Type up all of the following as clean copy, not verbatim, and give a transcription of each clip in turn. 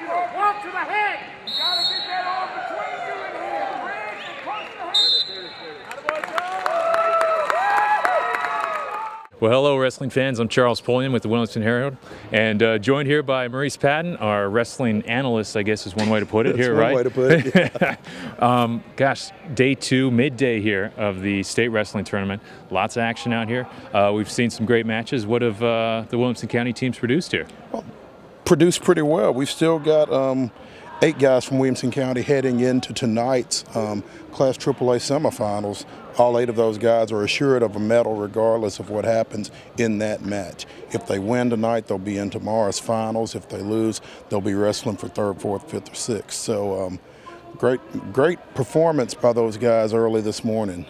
Walk to the head. You gotta get that arm between you and him. Bridge and punch the head. Well, hello, wrestling fans. I'm Charles Polian with the Williamson Herald, and joined here by Maurice Patton, our wrestling analyst, I guess is one way to put it. That's here, one right? way to put it. Yeah. Gosh, day two, midday here of the state wrestling tournament. Lots of action out here. We've seen some great matches. What have the Williamson County teams produced here? Well, produced pretty well. We've still got 8 guys from Williamson County heading into tonight's Class AAA semifinals. All 8 of those guys are assured of a medal regardless of what happens in that match. If they win tonight, they'll be in tomorrow's finals. If they lose, they'll be wrestling for 3rd, 4th, 5th, or 6th. So great performance by those guys early this morning.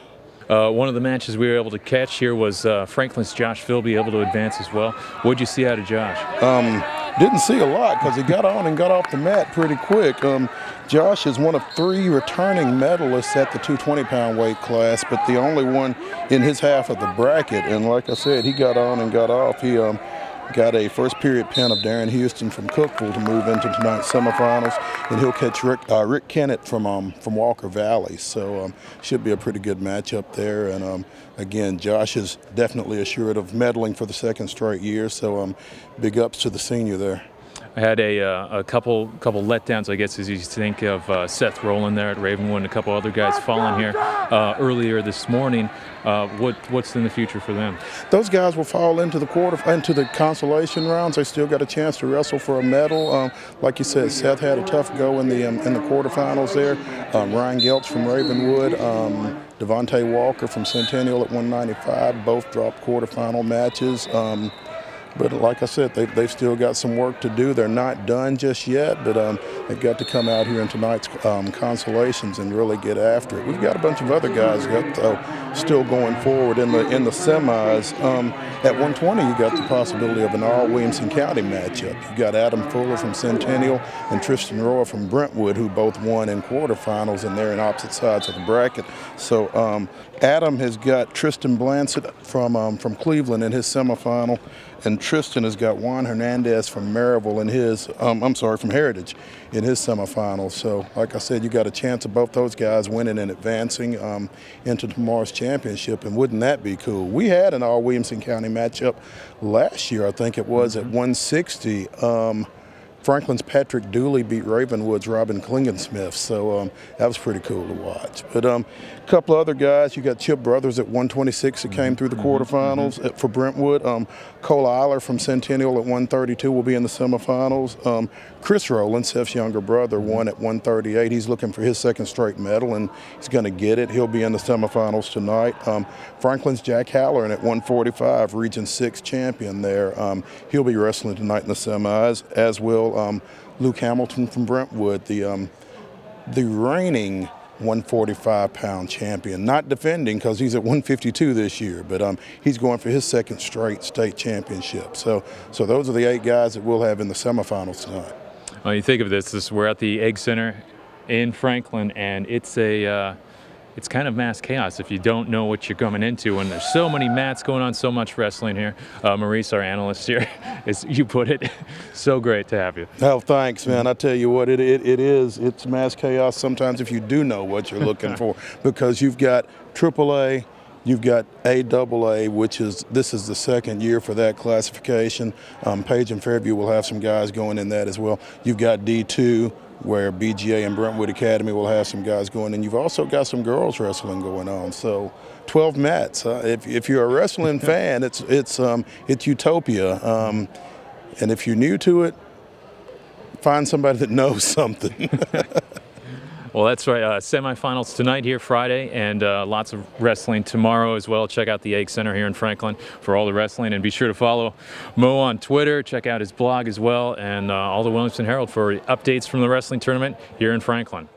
One of the matches we were able to catch here was Franklin's Josh Philby able to advance as well. What did you see out of Josh? Didn't see a lot because he got on and got off the mat pretty quick. Josh is one of 3 returning medalists at the 220-pound weight class, but the only one in his half of the bracket. And like I said, he got on and got off. He got a first period pin of Darren Houston from Cookville to move into tonight's semifinals, and he'll catch Rick Kennett from Walker Valley. So should be a pretty good matchup there. And again, Josh is definitely assured of medaling for the 2nd straight year. So big ups to the senior there. I had a couple letdowns, I guess, as you think of Seth Rowland there at Ravenwood and a couple other guys falling here earlier this morning. What's in the future for them? Those guys will fall into the consolation rounds. They still got a chance to wrestle for a medal. Like you said, Seth had a tough go in the quarterfinals there. Ryan Geltz from Ravenwood, Devontae Walker from Centennial at 195, both dropped quarterfinal matches. But like I said, they've still got some work to do. They're not done just yet, but they've got to come out here in tonight's consolations and really get after it. We've got a bunch of other guys still going forward in the semis. At 120, you got the possibility of an all-Williamson County matchup. You got Adam Fuller from Centennial and Tristan Roy from Brentwood, who both won in quarterfinals, and they're in opposite sides of the bracket. So Adam has got Tristan Blansett from Cleveland in his semifinal, and Tristan has got Juan Hernandez from Maryville in his, from Heritage in his semifinal. So, like I said, you got a chance of both those guys winning and advancing into tomorrow's championship, and wouldn't that be cool? We had an all-Williamson County matchup last year, I think it was, at 160. Franklin's Patrick Dooley beat Ravenwood's Robin Klingensmith, so that was pretty cool to watch. But a couple of other guys, you got Chip Brothers at 126 that came through the quarterfinals for Brentwood. Cole Eiler from Centennial at 132 will be in the semifinals. Chris Rowland, Seth's younger brother, won at 138. He's looking for his 2nd straight medal, and he's going to get it. He'll be in the semifinals tonight. Franklin's Jack Halloran at 145, Region 6 champion there. He'll be wrestling tonight in the semis, as will Luke Hamilton from Brentwood, the reigning 145-pound champion, not defending because he's at 152 this year, but he's going for his 2nd straight state championship. So those are the 8 guys that we'll have in the semifinals tonight. Well, you think of this, we're at the Egg Center in Franklin, and it's kind of mass chaos if you don't know what you're coming into, and there's so many mats going on, so much wrestling here. Maurice, our analyst here, as you put it, so great to have you. Oh, thanks, man. I tell you what, it's mass chaos sometimes if you do know what you're looking for, because you've got AAA, you've got AAA, this is the 2nd year for that classification. Page and Fairview will have some guys going in that as well. You've got D2, where BGA and Brentwood Academy will have some guys going, and you've also got some girls wrestling going on. So 12 mats. If you're a wrestling fan, it's utopia. And if you're new to it, find somebody that knows something. Well, that's right. Semifinals tonight here Friday, and lots of wrestling tomorrow as well. Check out the Egg Center here in Franklin for all the wrestling, and be sure to follow Mo on Twitter. Check out his blog as well, and all the Williamson Herald for updates from the wrestling tournament here in Franklin.